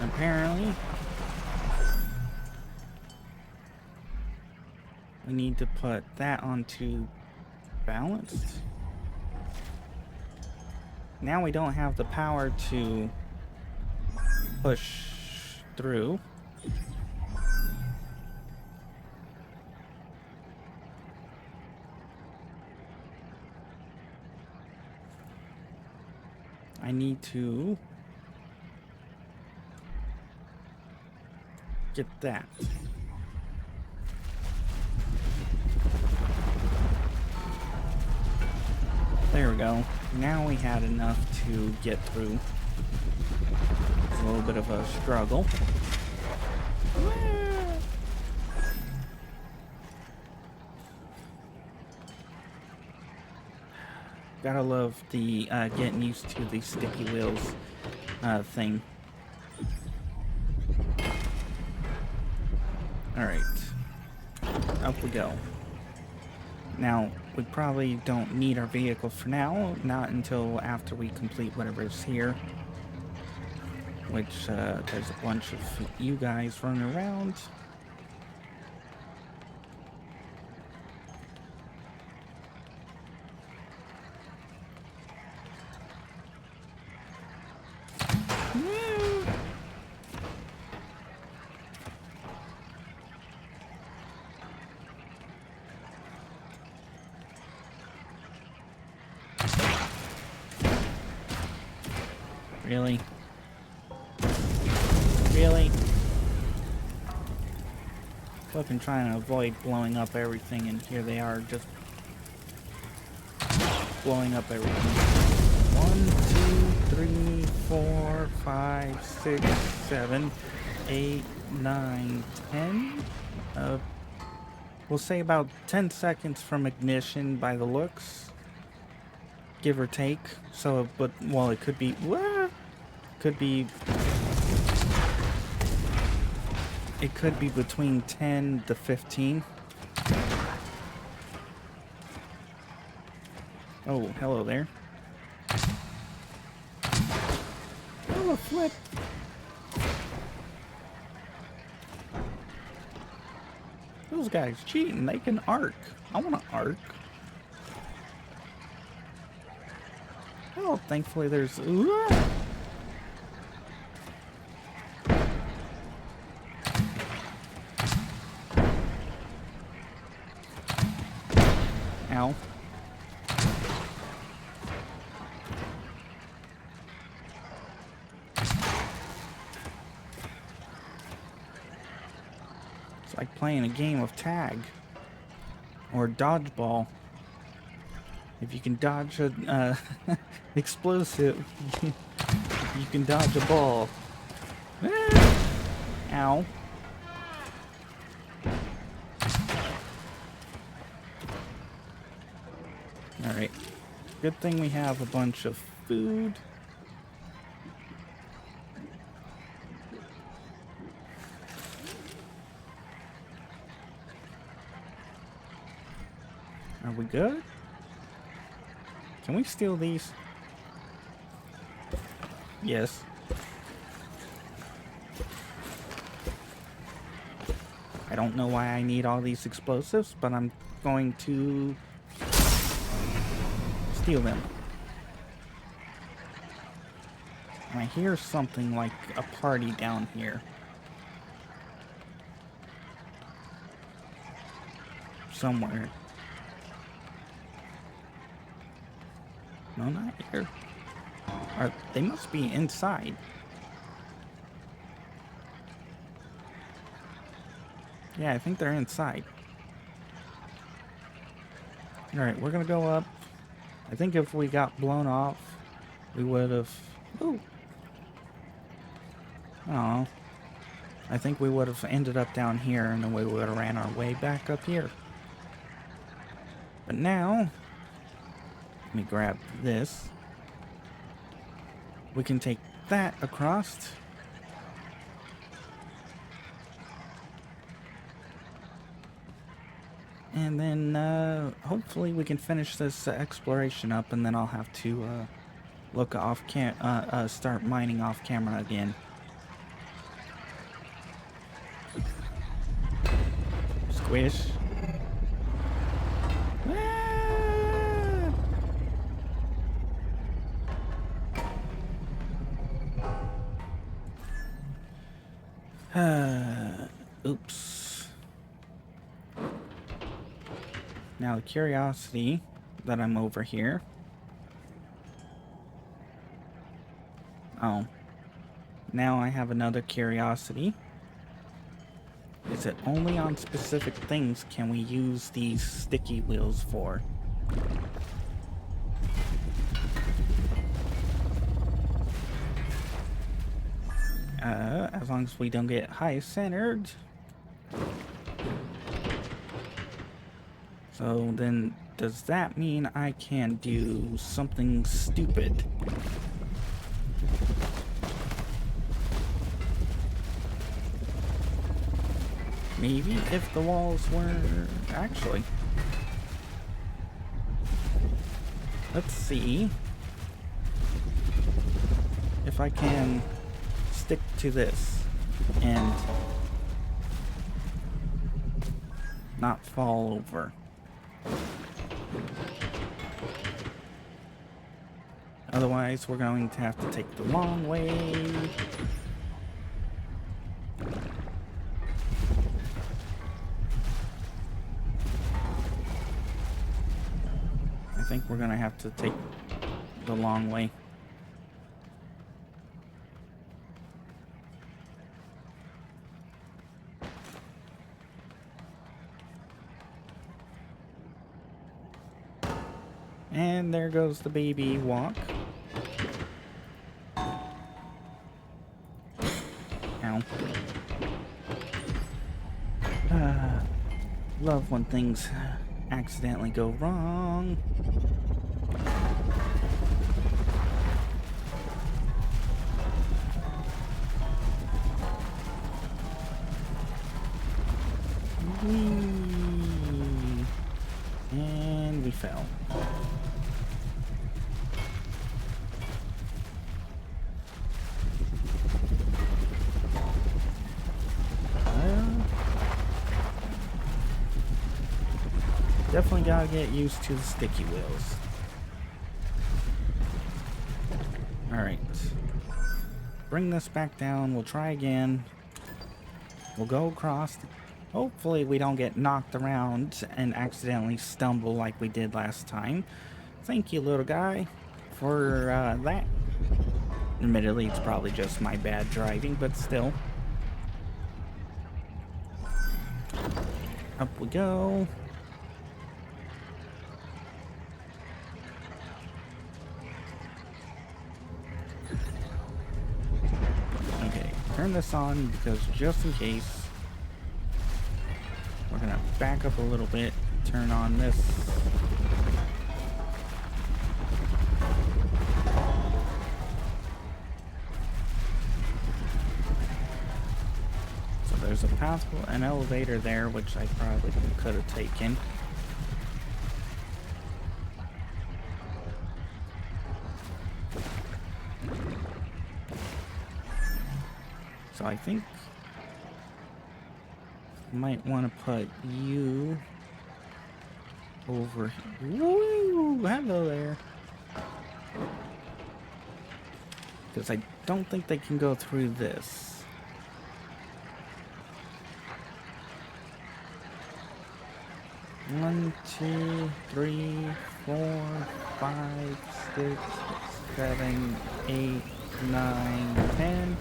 Speaker 1: Apparently, we need to put that onto balanced. Now we don't have the power to push through. I need to get that. There we go. Now we had enough to get through. It's a little bit of a struggle. Gotta love the getting used to the sticky wheels thing. Alright. Up we go. Now, we probably don't need our vehicle for now, not until after we complete whatever's here. Which, there's a bunch of you guys running around. Really? Really? I've been trying to avoid blowing up everything, and here they are just blowing up everything. 1, 2, 3, 4, 5, 6, 7, 8, 9, 10. We'll say about 10 seconds from ignition by the looks. Give or take. So, but, well, it could be, it could be between 10 to 15. Oh, hello there. Oh, a flip. Those guys cheating. They can arc. I want to arc. Oh, thankfully there's... Ow. It's like playing a game of tag or dodgeball. If you can dodge a explosive, you can dodge a ball. Ow. Alright. Good thing we have a bunch of food. Are we good? Can we steal these? Yes. I don't know why I need all these explosives, but I'm going to steal them. I hear something like a party down here. Somewhere. No, not here. They must be inside. Yeah, I think they're inside. Alright, we're gonna go up. I think if we got blown off, we would have... Ooh. Oh. I think we would have ended up down here, and then we would have ran our way back up here. But now... Let me grab this. We can take that across. And then hopefully we can finish this exploration up, and then I'll have to look off start mining off camera again. Squish. Oops. Now the curiosity that I'm over here. Oh. Now I have another curiosity. Is it only on specific things can we use these sticky wheels for? As long as we don't get high centered. So then, does that mean I can do something stupid? Maybe if the walls were... Actually, let's see if I can stick to this and not fall over. Otherwise, we're going to have to take the long way. I think we're going to have to take the long way. And there goes the baby walk. Ow. Love when things accidentally go wrong. Whee! And we fell. Definitely gotta get used to the sticky wheels. Alright. Bring this back down. We'll try again. We'll go across. Hopefully we don't get knocked around and accidentally stumble like we did last time. Thank you, little guy, for that. Admittedly, it's probably just my bad driving, but still. Up we go. Okay, turn this on because just in case, we're gonna back up a little bit, turn on this. So there's a possible an elevator there, which I probably could have taken. So I think I might want to put you over here. Woo! Hello there. Because I don't think they can go through this. One, 2, 3, 4, 5, 6, 7, 8, 9, 10.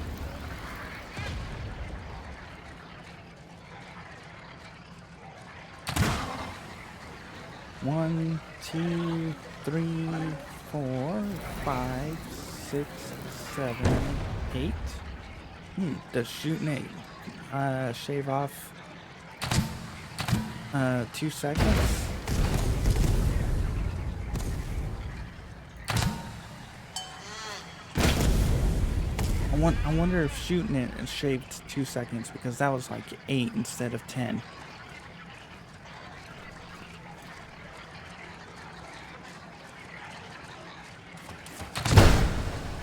Speaker 1: One, 2, 3, 4, 5, 6, 7, 8. Does shooting shave off 2 seconds? I wonder if shooting it shaved 2 seconds, because that was like 8 instead of 10.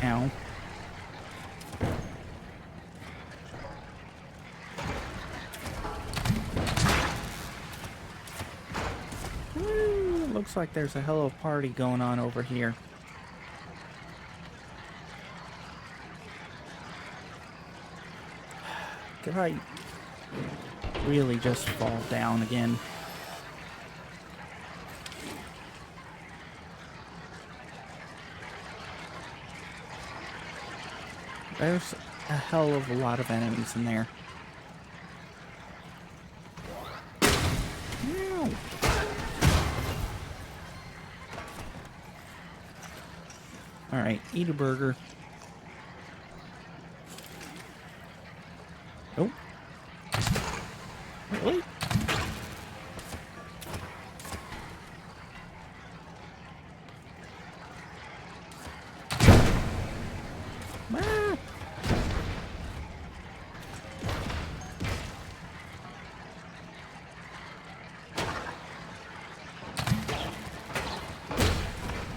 Speaker 1: Ow. Woo, looks like there's a hell of a party going on over here. Did I really just fall down again? There's a hell of a lot of enemies in there. Ow. Alright, eat a burger. Oh. Really? Ah.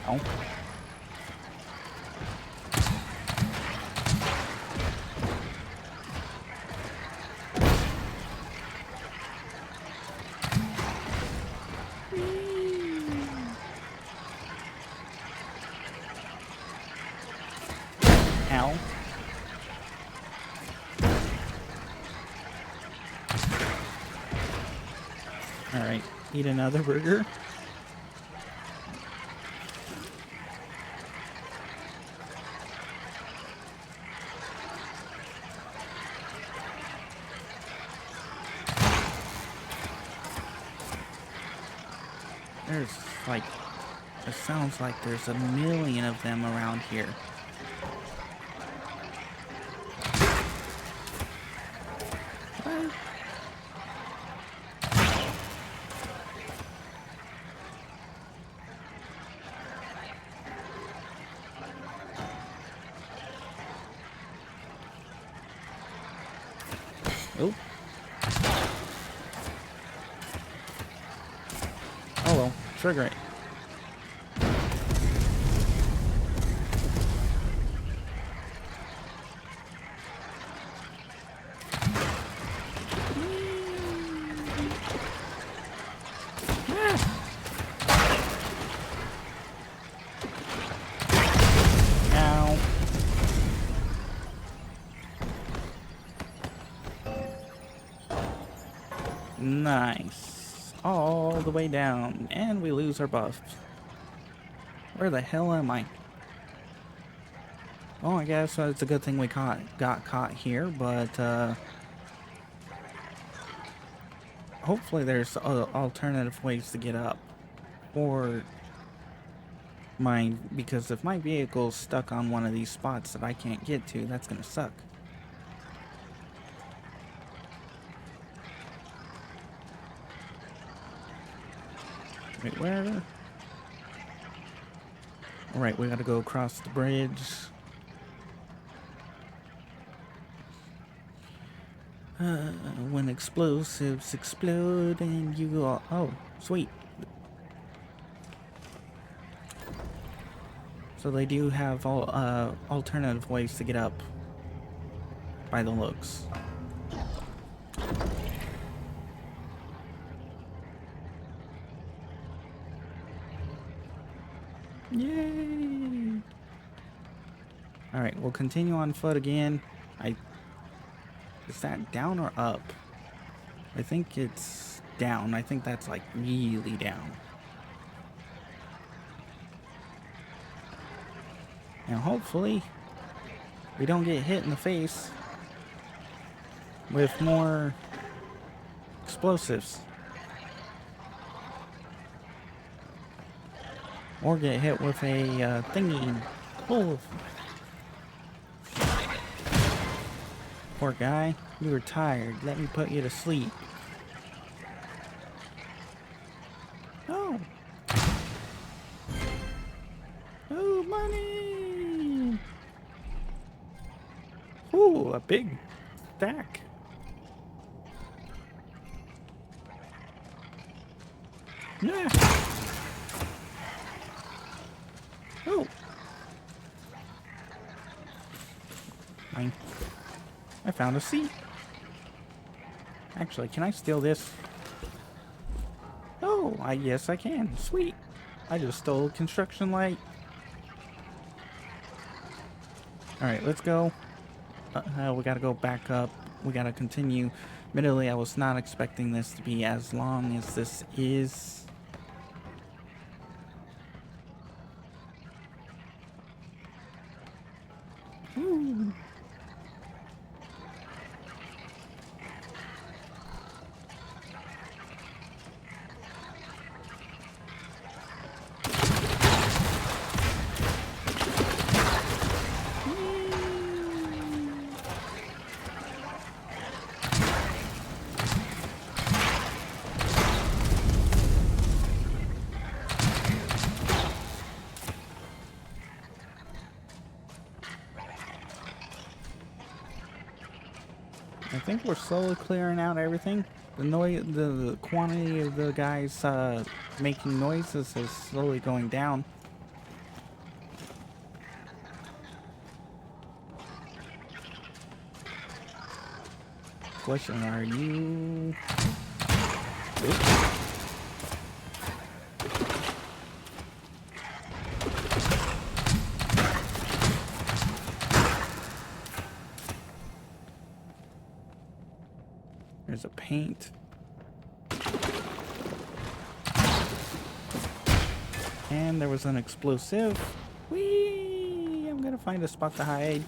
Speaker 1: Oh. Ow. Alright, eat another burger. There's like, it sounds like there's a million of them around here. What? Oh. Oh well, trigger it. Ow. Nice. All the way down. And we lose our buff. Where the hell am I? Oh, I guess it's a good thing we got caught here, but hopefully there's alternative ways to get up. Or because if my vehicle's stuck on one of these spots that I can't get to, that's gonna suck. Wait, where? Alright, we gotta go across the bridge. When explosives explode and you go... Oh, sweet. So they do have all alternative ways to get up by the looks. Yay! Alright, we'll continue on foot again. Is that down or up? I think it's down. I think that's like really down. Now hopefully we don't get hit in the face with more explosives. Or get hit with a thingy. Oh. Poor guy, you were tired. Let me put you to sleep. Oh. Oh, money. Ooh, a big stack. Yeah. Oh. I found a seat. Actually, can I steal this? Oh, yes I can. Sweet. I just stole construction light. Alright, let's go. We gotta go back up. We gotta continue. Admittedly, I was not expecting this to be as long as this is. Ooh. I think we're slowly clearing out everything. The quantity of the guys making noises is slowly going down. Question, are you... Oops. There's a paint. And there was an explosive. Whee! I'm gonna find a spot to hide.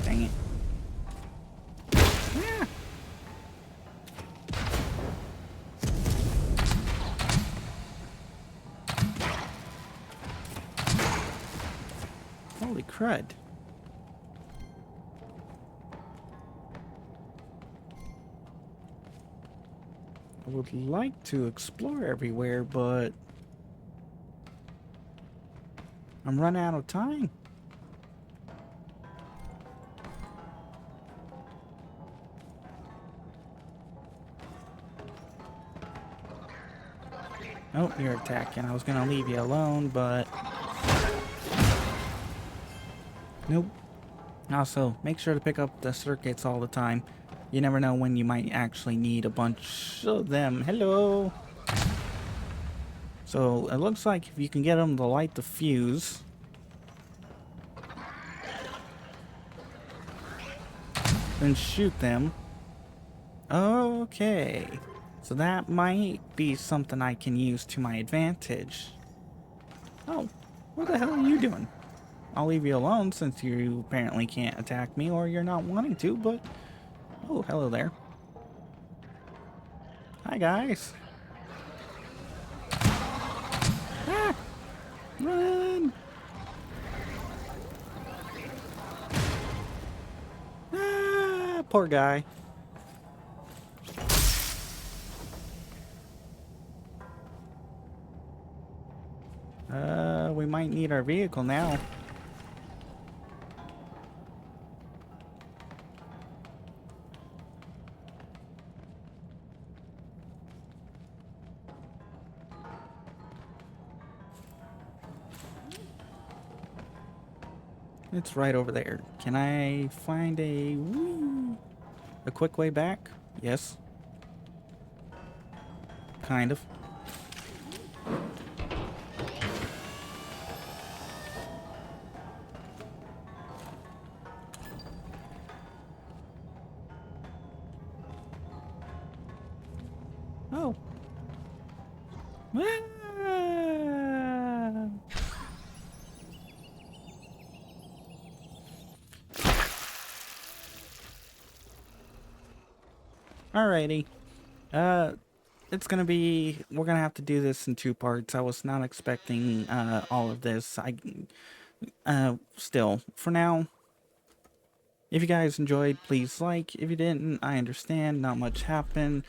Speaker 1: Dang it. Ah! Holy crud. I would like to explore everywhere, but I'm running out of time. Oh, you're attacking. I was gonna leave you alone, but nope. Also, make sure to pick up the circuits all the time. You never know when you might actually need a bunch of them. Hello! So, it looks like if you can get them to light the fuse, then shoot them. Okay. So that might be something I can use to my advantage. Oh, what the hell are you doing? I'll leave you alone since you apparently can't attack me or you're not wanting to, but... Oh, hello there. Hi, guys. Ah! Run! Ah! Poor guy. We might need our vehicle now. It's right over there. Can I find a quick way back? Yes. Kind of. Oh. Ah! Alrighty. It's gonna be... We're gonna have to do this in 2 parts. I was not expecting, all of this. Still, for now, if you guys enjoyed, please like. If you didn't, I understand. Not much happened.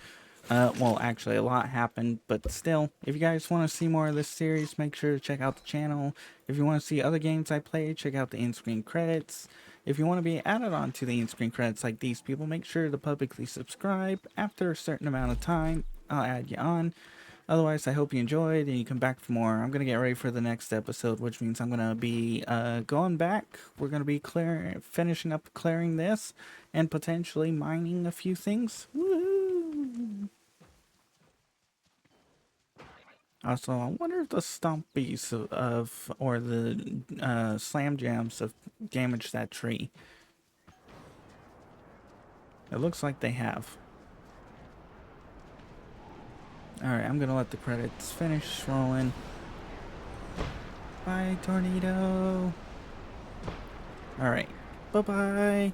Speaker 1: Well, actually, a lot happened, but still, if you guys want to see more of this series, make sure to check out the channel. If you want to see other games I play, check out the in-screen credits. If you want to be added on to the in-screen credits like these people, make sure to publicly subscribe. After a certain amount of time, I'll add you on. Otherwise, I hope you enjoyed and you come back for more. I'm going to get ready for the next episode, which means I'm going to be going back. We're going to be finishing up clearing this and potentially mining a few things. Woohoo! Also, I wonder if the stompies or the slam jams have damaged that tree. It looks like they have. Alright, I'm gonna let the credits finish rolling. Bye, tornado. Alright, bye-bye.